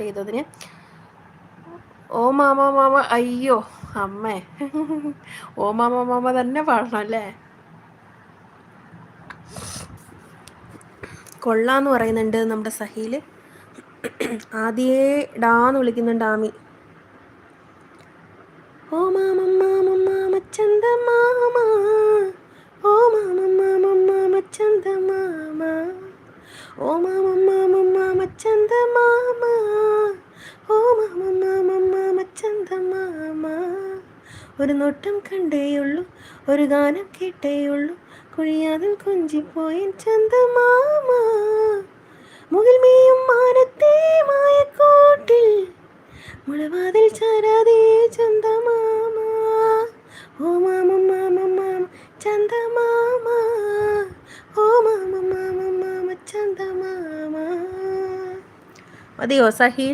ചെയ്തതിന്. ഓ mama mama, അയ്യോ അമ്മേ, ഓ മാമ മാമ തന്നെ പാടണം അല്ലേ? കൊള്ളാന്ന് പറയുന്നുണ്ട് നമ്മുടെ സഹീല്. ആദ്യേ ഡാന്ന് വിളിക്കുന്നുണ്ട് ആമി. ഓ മാമ മാമ മാമ ചന്ത മാമ, ഓ മാമ മാമ മാമ ചന്ത മാമ, ഓ മാമ മാമ മാമ ചന്ത മാമ, ഓ മാമ മാമ മാമ ചന്ത മാമ. ഒരു നോട്ടം കണ്ടേയുള്ളൂ, ഒരു ഗാനം കേട്ടേയുള്ളൂ, കുഴിയാതിൽ കൊഞ്ചിപ്പോയ ചന്ദമാമ. മുകിൽ മീയും മാനത്തെ മായക്കോട്ടിൽ മുളവാതിൽ ചാരാതെ ചന്ദമാമ, ഓ മാമ മാമ മാമ ചന്ദമാമ, ഓ മാമ മാമ മാമ ചന്ദമാമ. മതിയോ സഹീൽ?